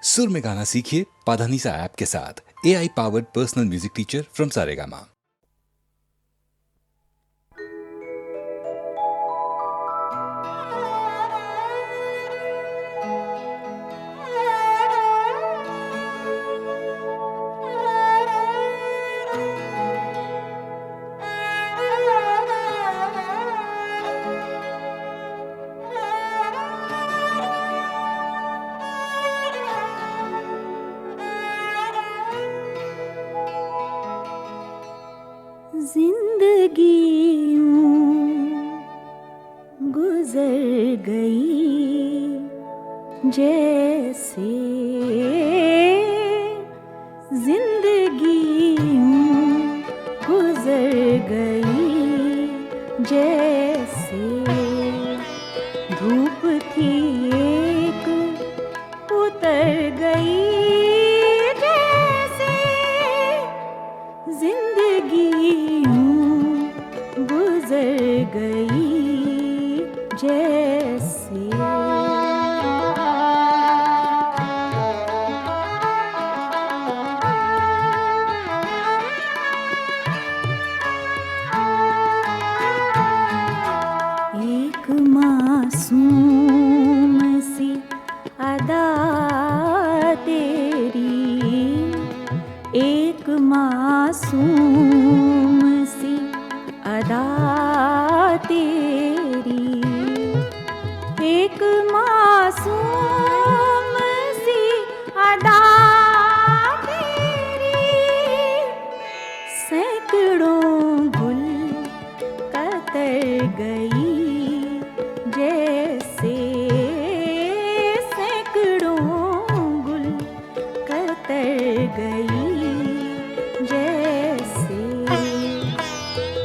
सुर में गाना सीखिए पाधानीसा ऐप के साथ। AI powered personal music teacher from Saregama. जिंदगी यूं गुजर गई जैसे जिंदगी यूं गुजर गई जैसे धूप थी एक उतर गई जैसे जिंदगी गुजर गई जैसे। एक मासूम सी अदा तेरी, एक मासूम सी अदा तेरी, एक मासूम सी अदा तेरी, सैकड़ों गुल कतर गई जैसे, सैकड़ों गुल कतर गई जैसे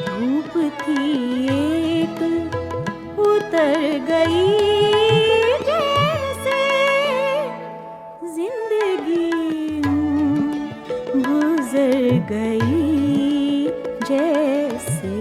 धूप थी एक उतर गई जैसे जिंदगी गुजर गई जैसे।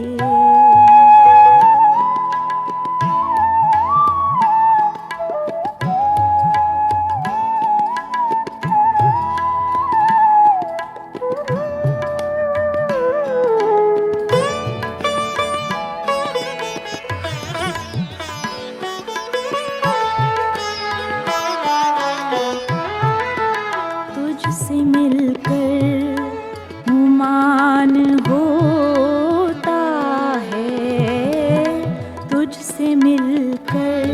तुझसे मिलकर गुमान होता है, तुझसे मिलकर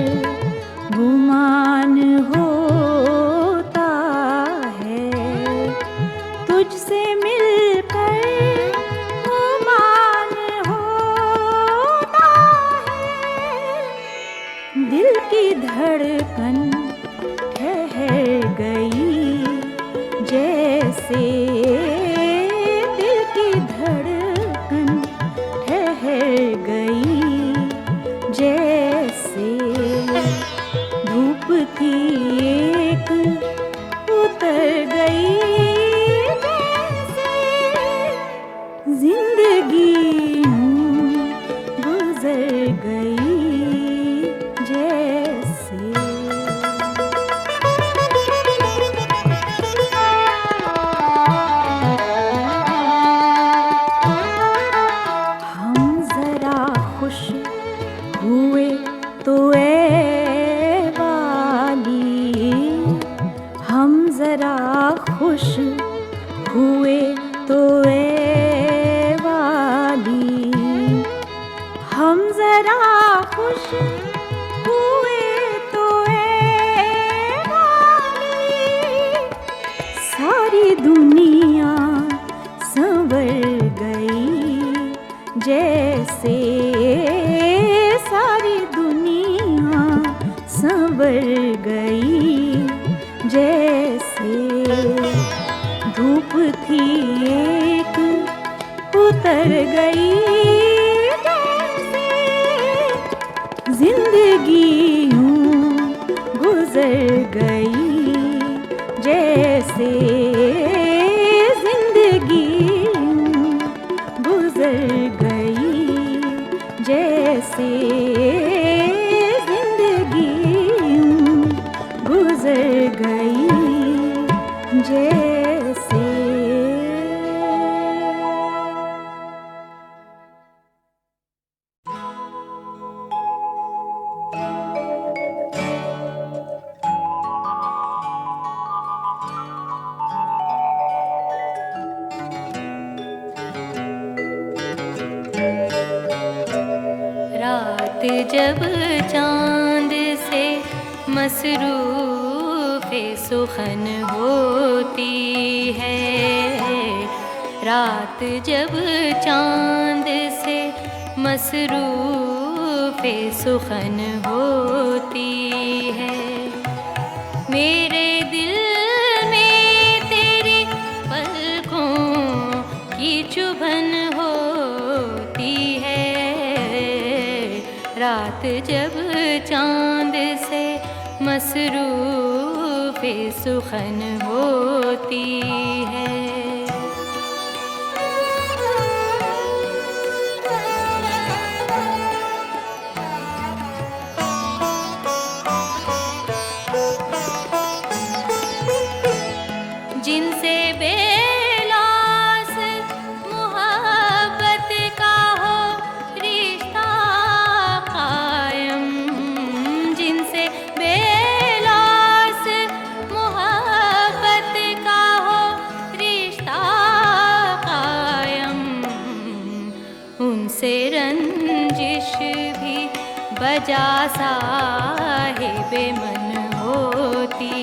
गुमान होता है, तुझसे मिलकर गुमान होता है, दिल की धड़कन ठहर गई जैसे, दिल की धड़कन ठहर गई जैसे धूप थी एक उतर गई जैसे जिंदगी गुजर गई जैसे। हुए तो ए वाली, हम जरा खुश हुए तो ए वाली, हम जरा खुश हुए तो ए वाली, सारी दुनिया संवर गई जैसे, सारी दुनिया संवर गई जैसे धूप थी एक उतर गई जैसे जिंदगी यूं गुजर गई जैसे, जिंदगी यूं गुजर गई जैसे, जिंदगी यूं गुजर गई जैसे रात जब चांद से मसरूफ़े सुखन होती है, रात जब चांद से मसरूफ़े सुखन होती है, मेरे दिल में तेरी पलकों की चुभन होती है, रात जब चांद से मसरूफ़े सुखन होती है। जिनसे बेलास मोहब्बत का हो रिश्ता कायम, जिनसे बेलास मोहब्बत का हो रिश्ता कायम, उनसे रंजिश भी बजा साहिबे मन होती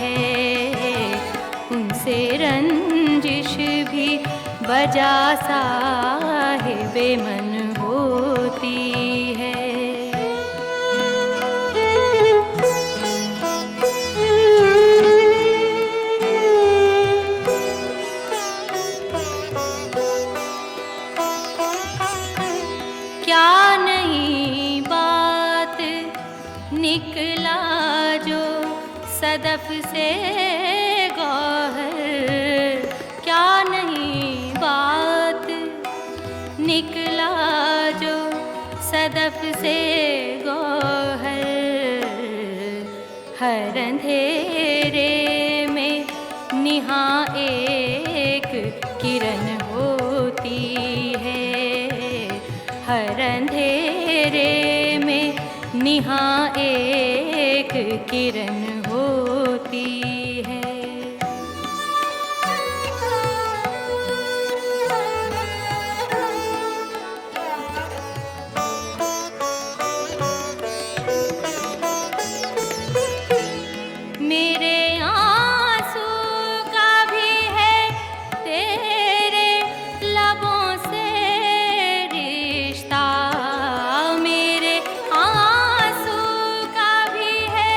है, उनसे रंजिश भी बजा साहिबे मन होती है। क्या नई बात निकला जो सदफ से गौहर, क्या नहीं बात निकला जो सदफ से गौहर, हर अंधेरे में निहाँ एक किरण होती है, हर अंधेरे में निहाँ एक किरण होती है। मेरे आंसू का भी है तेरे लबों से रिश्ता, मेरे आंसू का भी है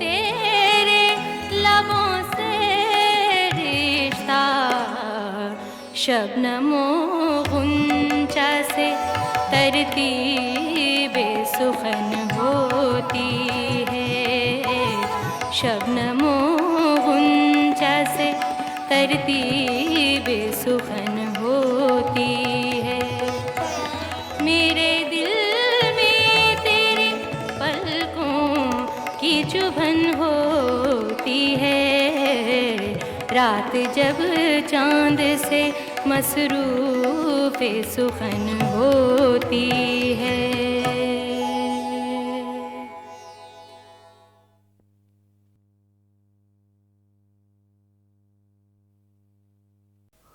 तेरे लबों से रिश्ता, शबनमो गुंचा से तरतीबे सुखन होती है, शबनमो गुंचा से तरतीबे सुखन होती है, मेरे दिल में तेरी पलकों की चुभन होती है, रात जब चांद से मसरूफ़े सुखन होती है।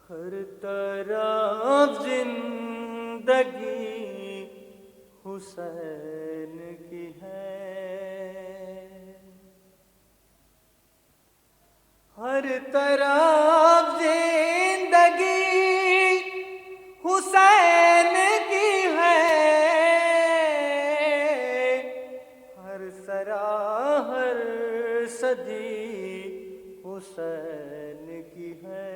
हर तरफ जिंदगी हुसैन की है, हर तरफ जिंदगी हुसैन की है, हर सरा हर सदी हुसैन की है,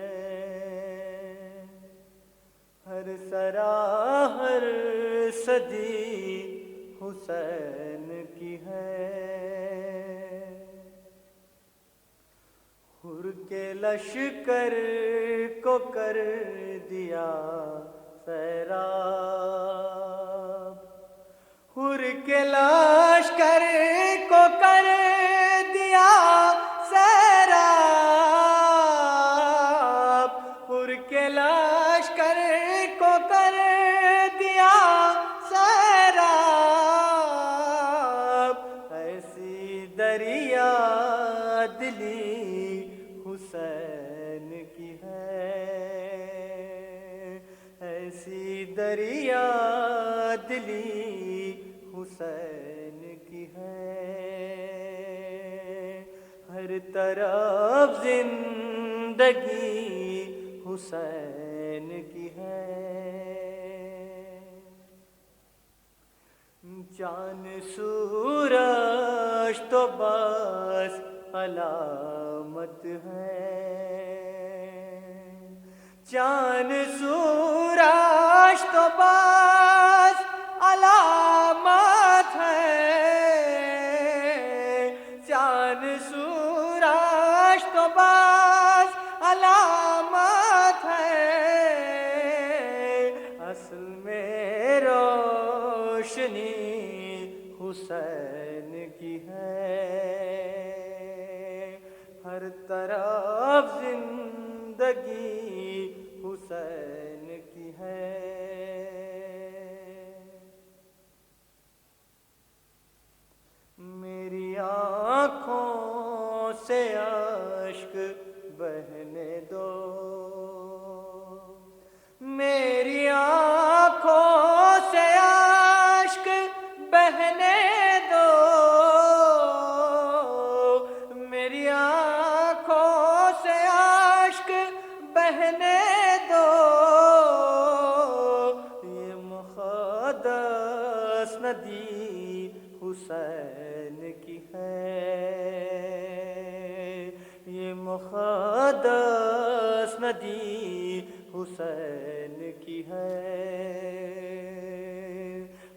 हर सरा हर सदी हुसैन की है, हुर के लश्कर को कर दिया सैराब, हुर के लश्कर को कर दिया सैराब, हुसैन की है, ऐसी दरिया दिली हुसैन की है। हर तरफ जिंदगी हुसैन की है। चांद सूरज तो बस अलामत है, चांद सूरज तो बस अलामत है, चांद सूरज तो बस अलामत है, असल में रोशनी हुसैन की है। हर तरफ जिंदगी हुसैन की है। मेरी आँखों से अश्क बहने दो, मेरी आँखों से अश्क बहने दो, मेरी आँखों से अश्क बहने दो। ये मुक़द्दस नदी हुसैन की है, ये मुक़द्दस नदी हुसैन की है।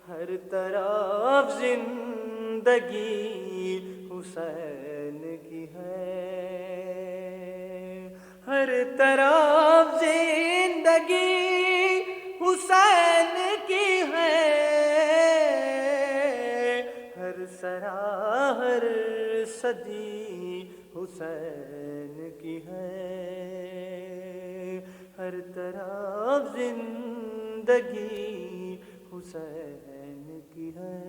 हर तरफ जिंदगी हुसैन की है, हर तरफ जिंदगी हुसैन की है। हर सराहर सदी हुसैन की है, हर तरफ जिंदगी हुसैन की है।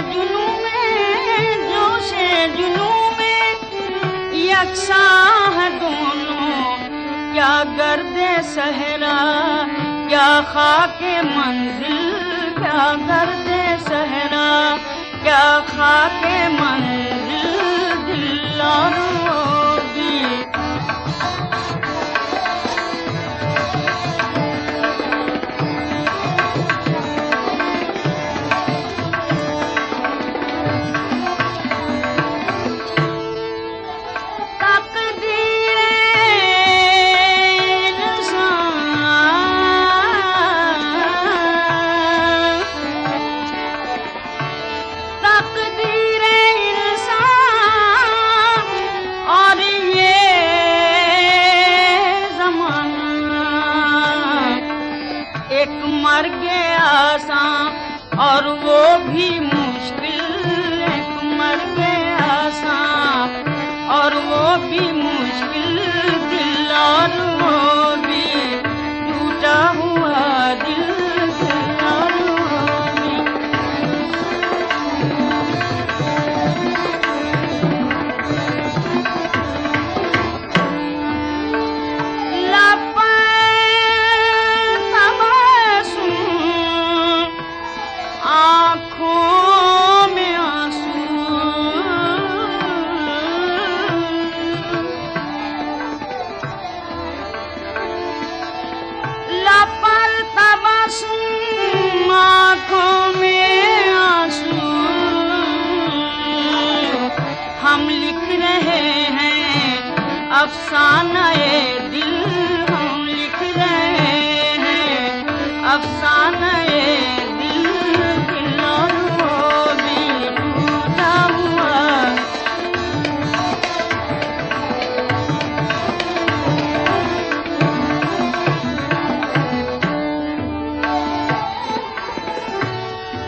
जुनू में जोशे जुनू में यकसां है दोनों, क्या गर्दे सहरा क्या खाके मंजिल, क्या गर्दे सहरा क्या खाके मंजिल, दिल और होगी मर गया आसान और वो भी मुश्किल, एक मर गया आसान और वो भी मुश्किल, दिल और वो भी टूटा हुआ दिल, दिल और वो भी हम लिख रहे हैं अफसाना ये दिल, हम लिख रहे हैं अफसाना ये दिल, दिल और वो भी टूटा हुआ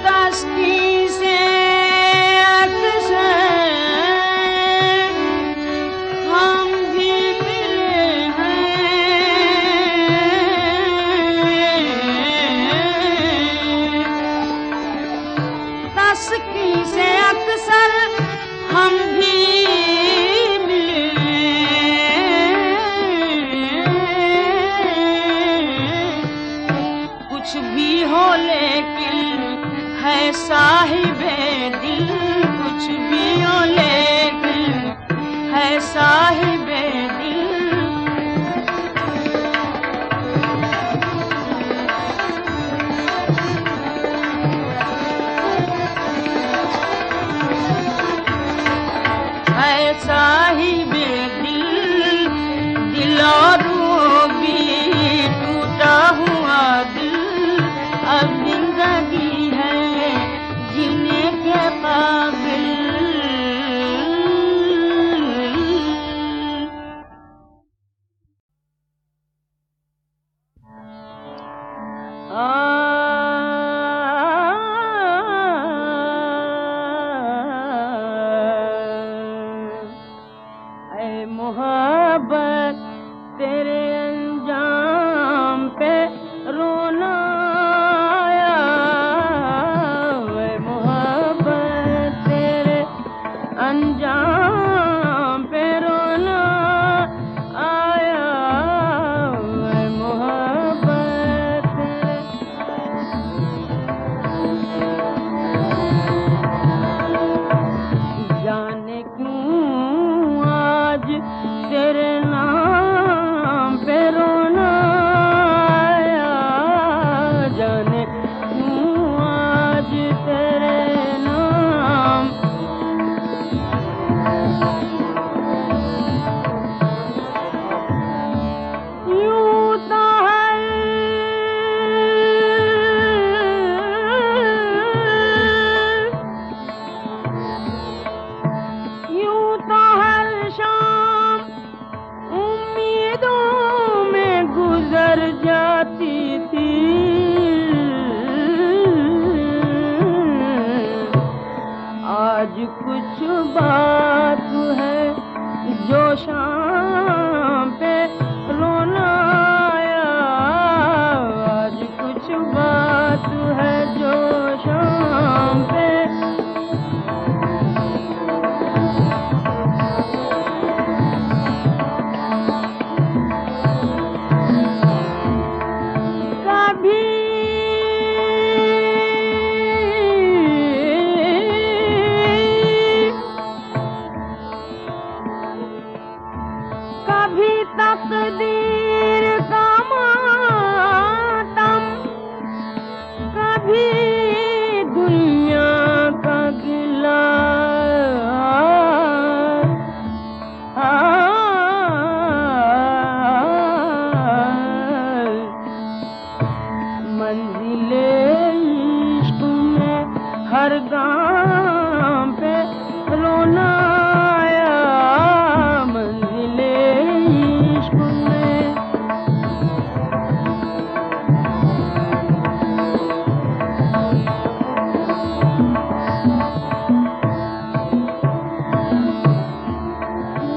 दस्ती से से अक्सर हम भी मिले, कुछ भी हो लेकिन है साहिबे दिल, कुछ भी हो लेकिन है साहिबे दिल। साहिबे दिल, दिल और वो भी टूटा हुआ दिल, अब जिंदगी है जीने के काबिल। हर गाम पे रोना आया मंजिले इश्क में।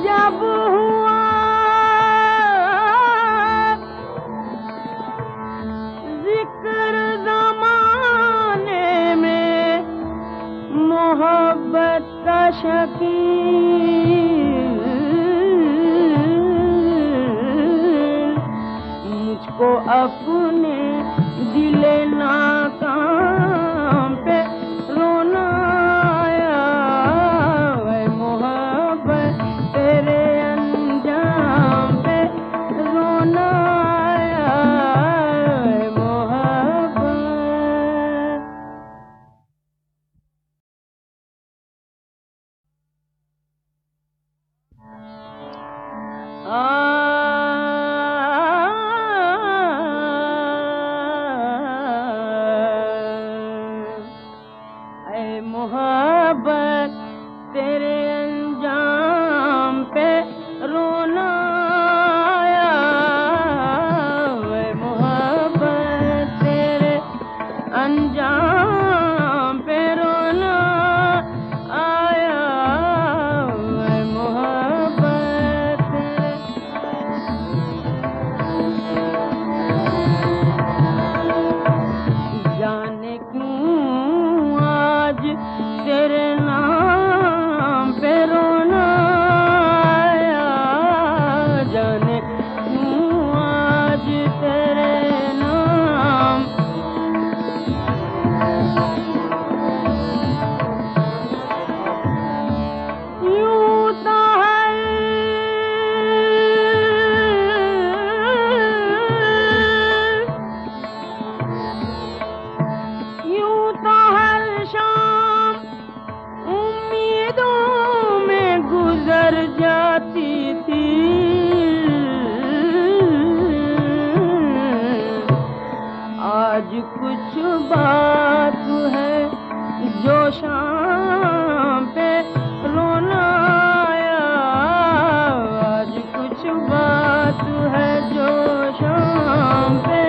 जब हुआ जिक्र ज़माने में मोहब्बत का शकील, मुझको अपने दिले नाकाम पे रोना आया है मोहब्बत तेरे अंजाम पे रोना आया है मोहब्बत। ऐ मोहब्बत तेरे अंजाम पे रोना आया है मोहब्बत तेरे अंजाम पे रोना आया है मोहब्बत तेरे। जाने क्यों आज तेरे नाम पे रोना आया, जाने क्यों आज तेरे नाम। यूं तो हर शाम उम्मीदों में गुजर जाती थी, आज कुछ बात है जो शाम पे रोना आया, आज कुछ बात है जो शाम पे।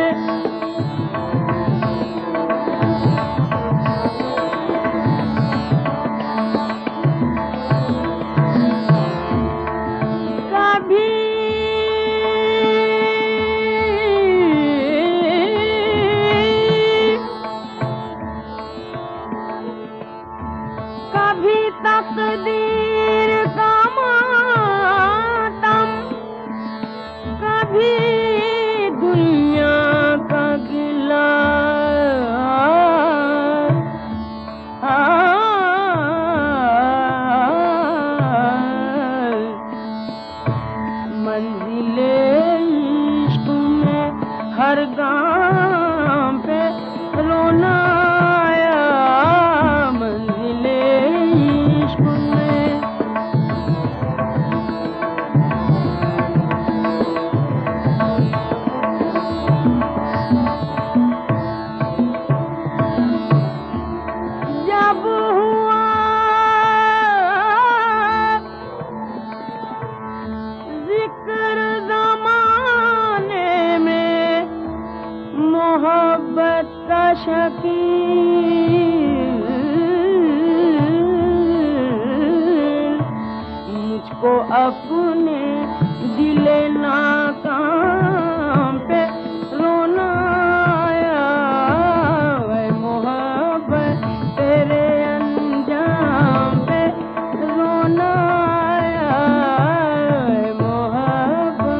कभी कभी तकदीर का मातम, कभी दुनिया का गिला, मंजिले इश्क में हर गाम पे रोना आया मंजिले इश्क में। जब हुआ जिक्र ज़माने में मोहब्बत का शकील, मुझको अपने दिले नाकाम पे रोना आया है मोहब्बत तेरे अंजाम पे रोना आया है मोहब्बत।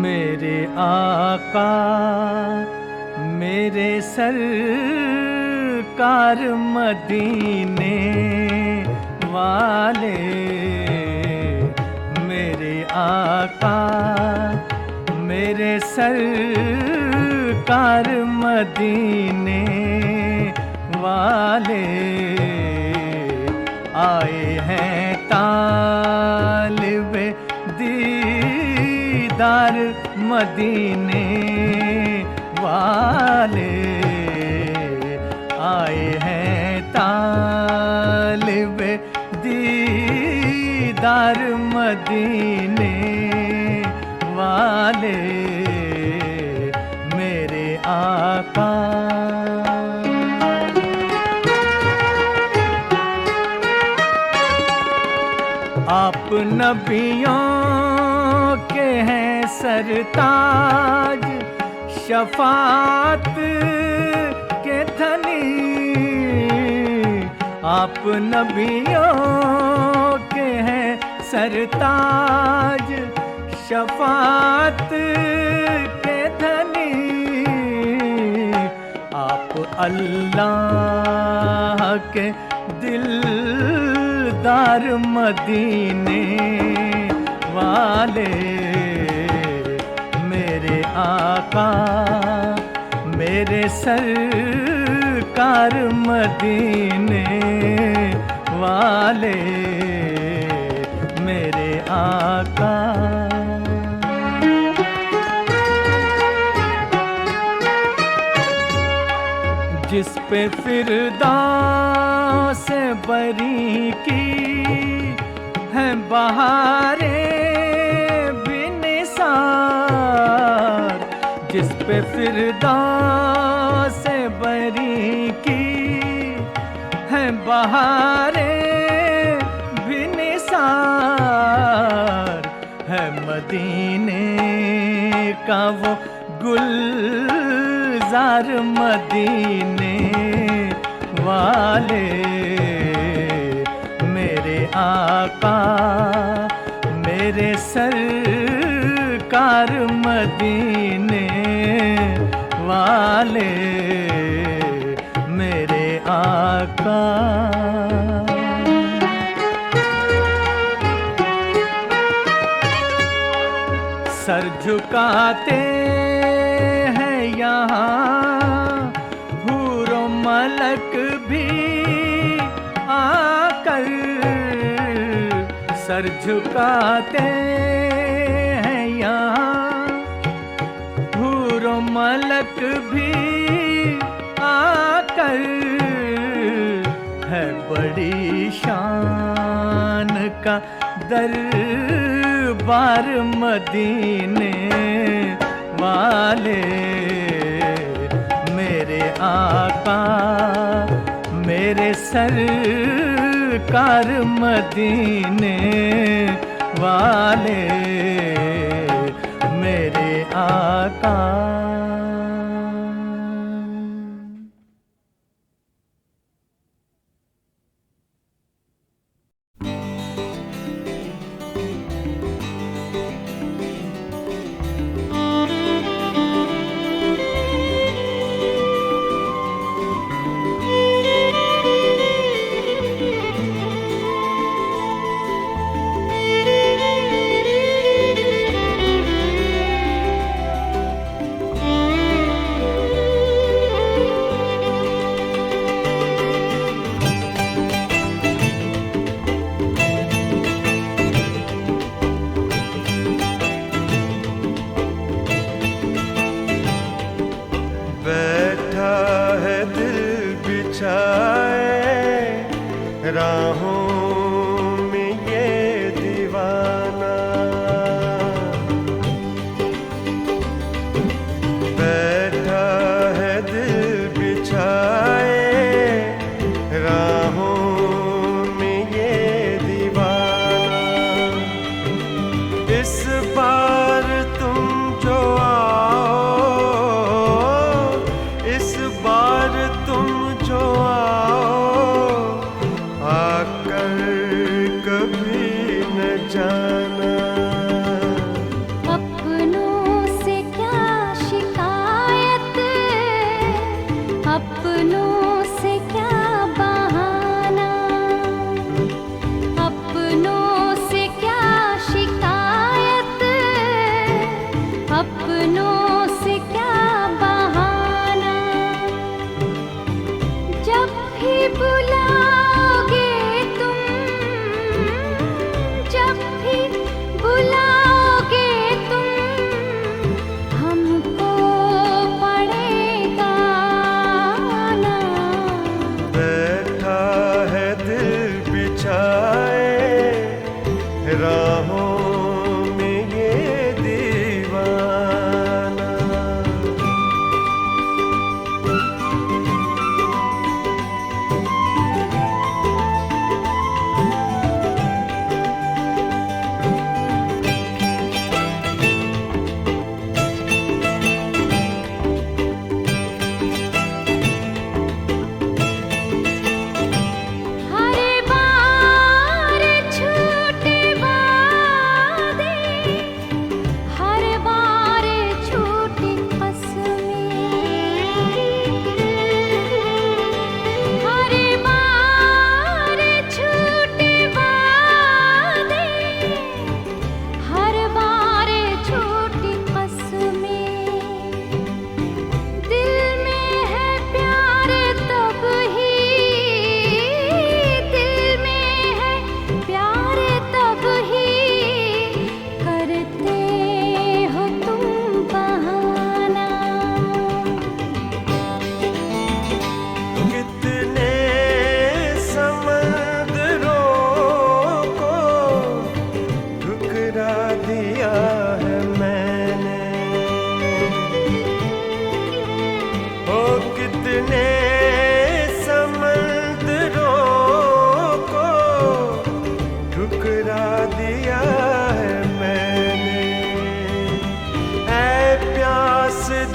मेरे आका मेरे सरकार मदीने वाले, मेरे आका मेरे सरकार मदीने वाले, आए हैं तालिबे दीद दीदार मदीने वाले आए हैं तालिब दीदार मदीने वाले मेरे आका। आप नबियों के हैं सरताज, शफात के धनी। आप नबियों के हैं सरताज, शफात के धनी। आप अल्लाह के दिलदार मदीने वाले मेरे आका, मेरे सरकार मदीने वाले मेरे आका। जिस पे फिरदौस से बरी की है बहारें बेनिसार, जिस पे फिरदौस से बरी की है बहारें बेनिसार, है मदीने का वो गुलजार मदीने वाले मेरे आका, मेरे सरकार मदीने वाले मेरे आका। सर झुकाते हैं यहाँ हूर मलक भी आकर, सर झुकाते हैं यहाँ हूर मलक भी आकर, है बड़ी शान का दरबार मदीने वाले मेरे आका, मेरे सरकार मदीने वाले मेरे आका। राहों में ये दीवाना बैठा है दिल बिछाए, राहों में ये दीवाना। इस बार तुम जो आओ, इस बार तुम जो आओ, आकर कभी न जाना। अपनों से क्या शिकायत, अपनों से क्या बहाना, अपनों से क्या शिकायत, अपनों से क्या बहाना। जब भी बुलाओगे तुम, जब भी बुलाओगे तुम,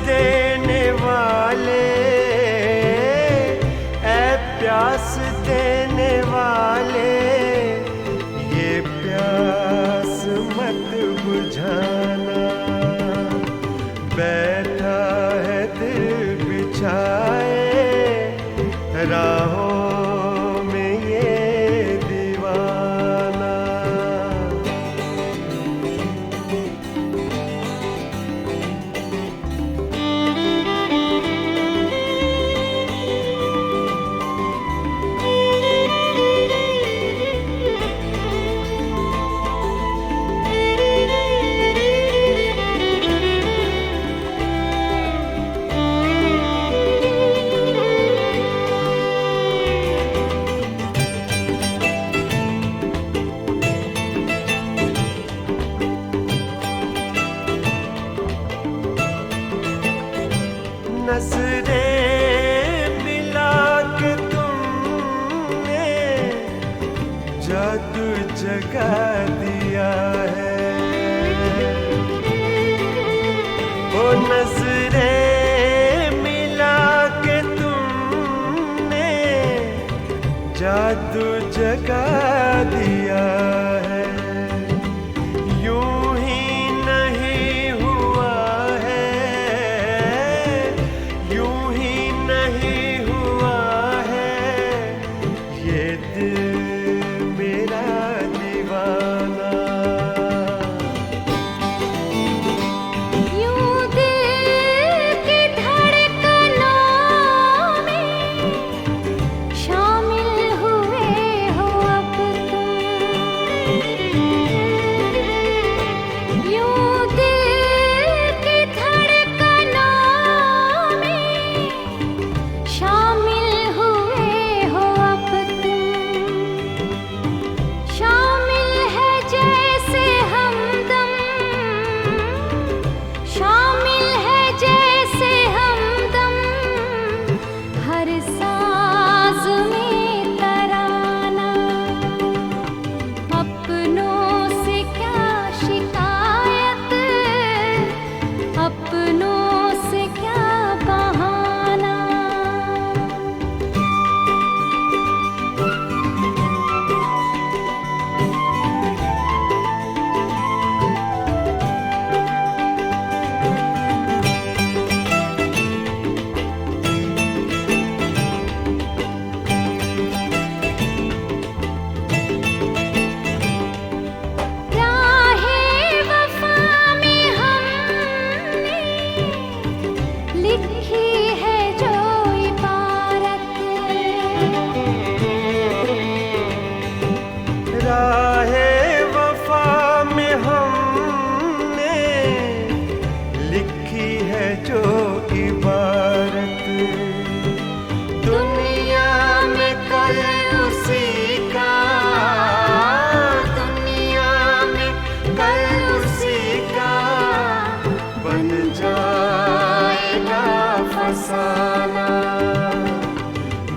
देने वाले, ऐ प्यास देने वाले, ये प्यास मत बुझाना। बैठा है दिल बिछाए राहों में ये दीवाना। नजरें मिला के तुमने जादू जगा दिया है। ओ नजरें मिला के तुमने जादू जगा दिया है। यूं ही नहीं हुआ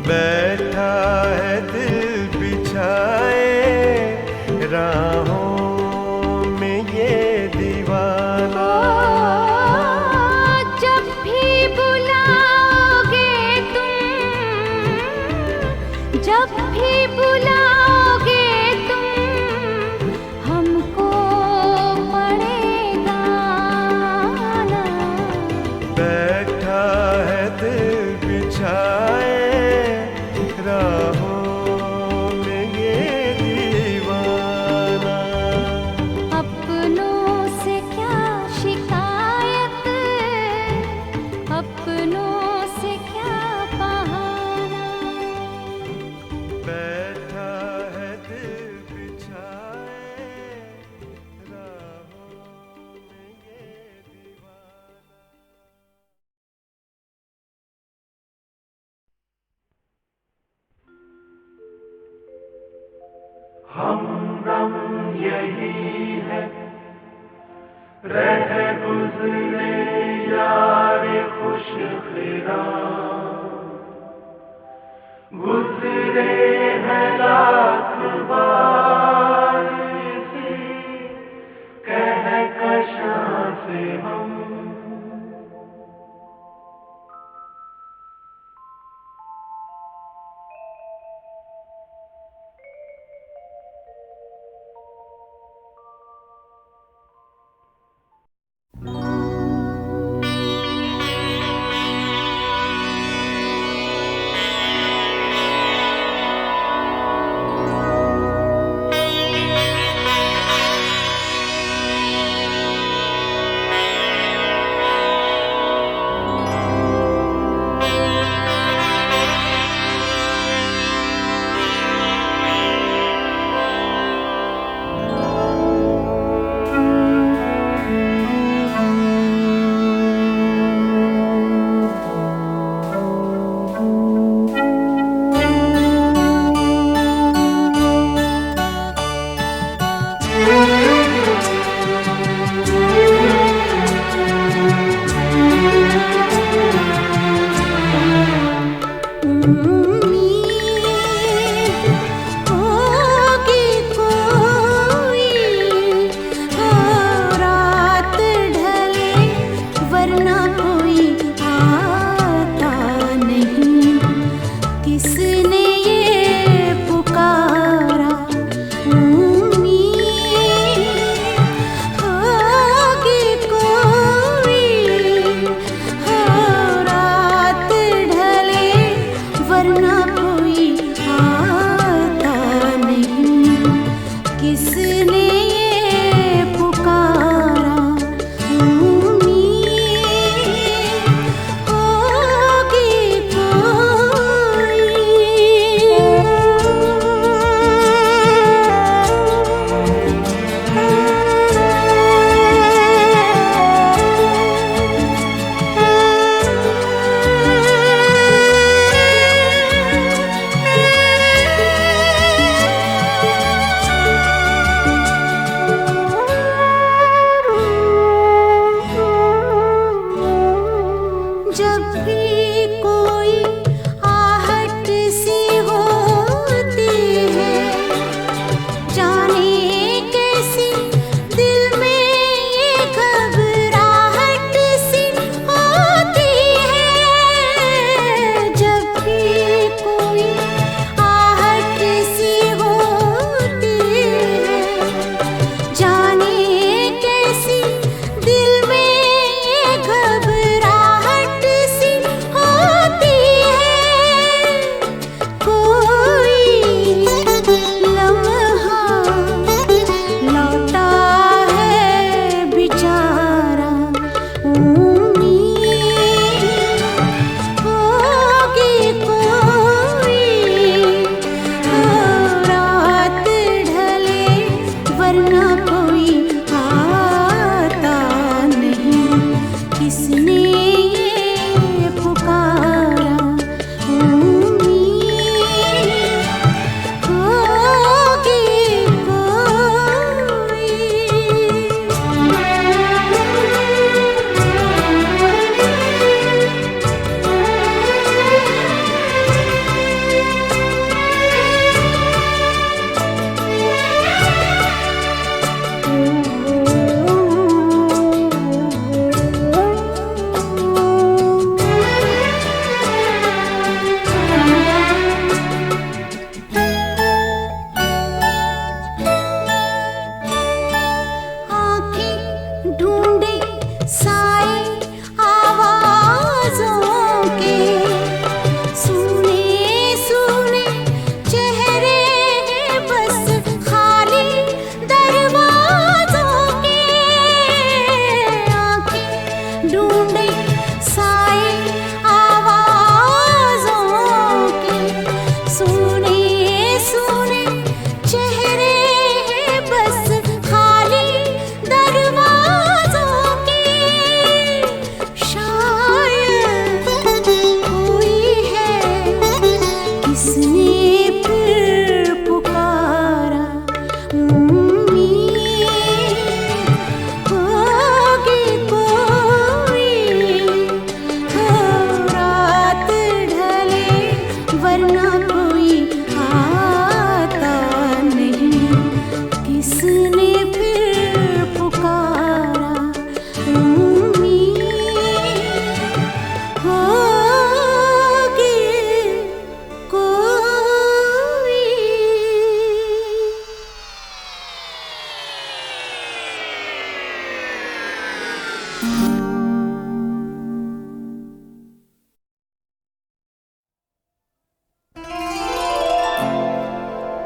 बैठा है दिल बिछाए राहों में ये दीवाना। जब भी बुलाओगे तुम, जब भी बुलाओगे तुम, हमको पड़ेगा आना। बैठा है दिल बिछाए राहों में ये दीवाना। अपनों से क्या शिकायत, अपनों से क्या बहाना। बैठा है दिल बिछाए राहों में ये दीवाना। हमदम यही है रह गुजरे यार खुश गुजरे हैं लाख बार इसी कहकशां से हम।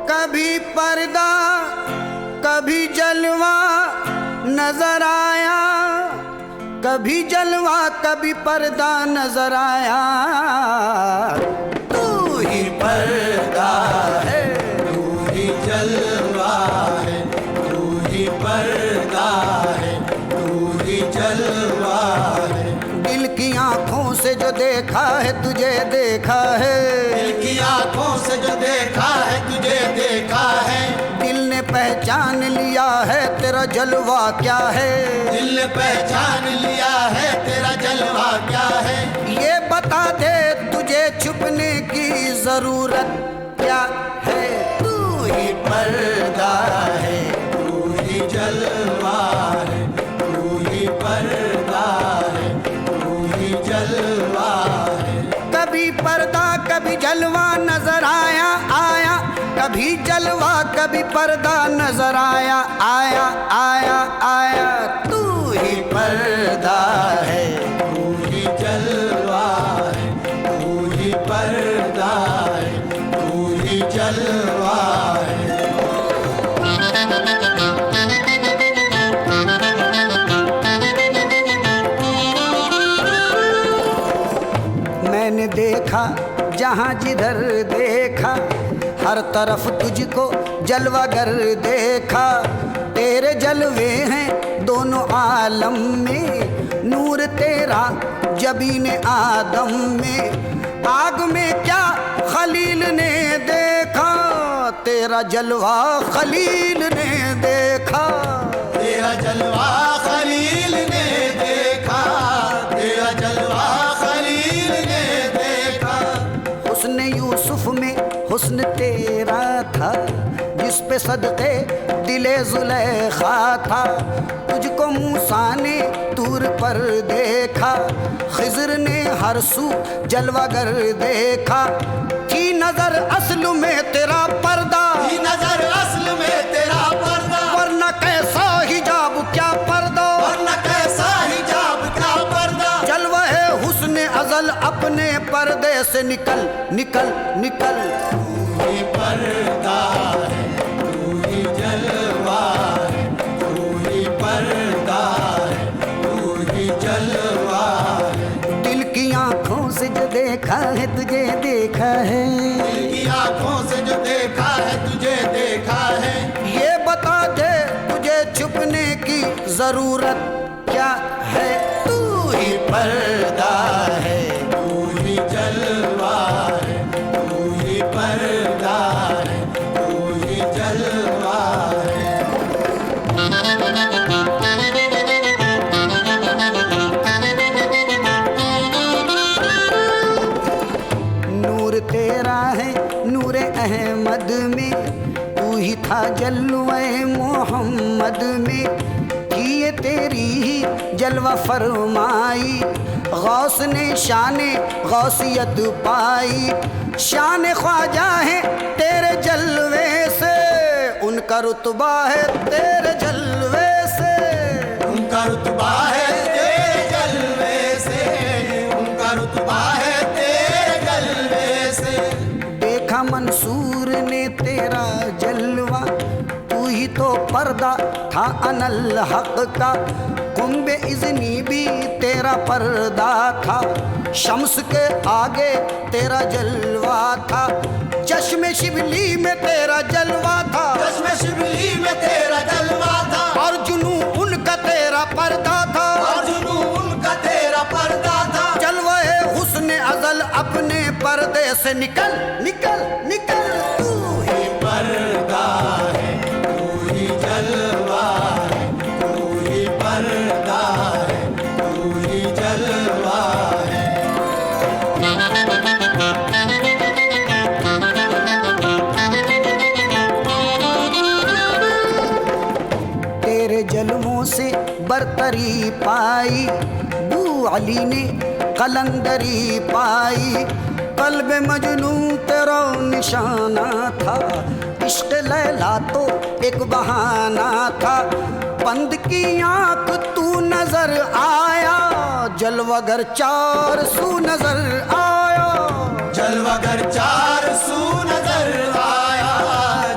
कभी पर्दा कभी जलवा नजर आया, कभी जलवा कभी पर्दा नजर आया। तू ही पर्दा है, तू ही जलवा है, तू ही पर्दा है, तू ही जलवा है। दिल की आंखों से जो देखा है तुझे देखा है, दिल की आंखों से जो देखा है तुझे देखा है। दिल ने पहचान लिया है तेरा जलवा क्या है, दिल ने पहचान लिया है तेरा जलवा क्या है। ये बता दे तुझे छुपने की जरूरत क्या है। तू ही पर्दा है, तू ही जलवा है, तू ही पर्दा है, तू ही जलवा है। कभी पर्दा कभी जलवा नजर आया आया, कभी जलवा कभी पर्दा नजर आया आया आया आया। तू ही पर्दा है, तू ही जलवा है, तू ही पर्दा है, तू ही जलवा है। मैंने देखा जहाँ जिधर देखा, हर तरफ तुझको जलवागर देखा। तेरे जलवे हैं दोनों आलम में, नूर तेरा जबीने आदम में। आग में क्या खलील ने देखा, तेरा जलवा खलील ने देखा। तेरा जलवा खलील ने देखा, तेरा जलवा खलील ने देखा। हुस्न यूसुफ में हुस्न तेरा था, जिस पे सदके दिले जुलेखा था। तुझको मूसा ने तूर पर देखा, खिज़र ने हर सू जलवागर देखा। थी नजर असल में तेरा पर्दा, थी नजर असल में तेरा पर्दा। वरना कैसा हिजाब क्या पर्दा, वरना कैसा हिजाब क्या पर्दा। जलवा है हुस्न अज़ल अपने पर्दे से निकल निकल निकल। तू ही पर्दा है, तू ही जलवा है, तू ही पर्दा है, तू ही जलवा है। दिल की आंखों से जो देखा है तुझे देखा है, दिल की आंखों से जो देखा है तुझे देखा है। ये बता दे तुझे छुपने की जरूरत क्या है। तू ही पर्दा है, तू ही जलवा है, तू ही पर्दा है, तू ही जलवा है। नूर तेरा है नूरे अहमद में, तू ही था जलवे मोहम्मद में। किए तेरी ही जलवा फरमाई, गौस ने शाने गौसियत पाई। शान ख्वाजा है तेरे जलवे से, उनका रुतबा है तेरे जलवे से। उनका रुतबा है तेरे जलवे से, उनका रुतबा है तेरे जलवे से। देखा मंसूर ने तेरा जलवा, तू ही तो पर्दा था अनल हक का। कुंबे इज़नी भी तेरा पर्दा था, शम्स के आगे तेरा जलवा था। चश्मे शिबली में तेरा जलवा था, चश्मे शिबली में तेरा जलवा था। और जुनू उनका तेरा पर्दा था, और जुनू उनका तेरा पर्दा था। जलवे हुस्न अज़ल अपने पर्दे से निकल निकल निकल। तू ही पर्दा है, तू ही जलवा है, तू ही पर्दा है, तू ही जलवा है। तेरे जलवों से बरतरी पाई, बू अली ने कलंदरी पाई। कल्ब मजनू तेरा निशाना था, इश्क लैला तो एक बहाना था। बंद की आंख तू नजर आया, जलवागर चार सू नजर आया, जलवागर चार सू नजर आया,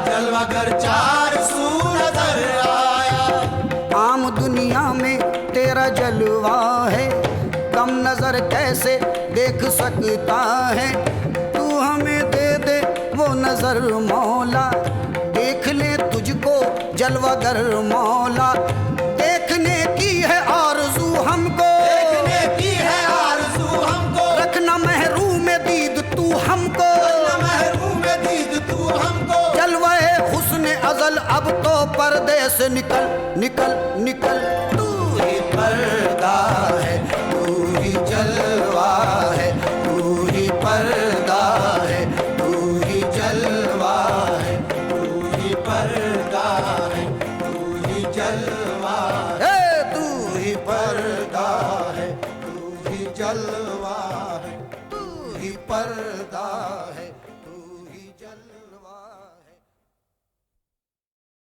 जलवागर चार सू नजर आया। आम दुनिया में तेरा जलवा है, कम नजर कैसे देख सकता है। तू हमें दे दे वो नजर मौला, देख ले तुझको जलवागर मौला। देखने की है आरज़ू हमको, देखने की है आरज़ू हमको, रखना महरूम दीद तू हमको, महरूम दीद तू हमको। जलवाए हुस्न अज़ल अब तो पर्दे से निकल निकल निकल। तू ही पर्दा है, तू ही जलवा है, तू ही पर्दा है, तू ही जलवा है, तू ही पर्दा है, तू ही जलवा है, तू ही पर्दा है, तू ही जलवा है, तू ही पर्दा है।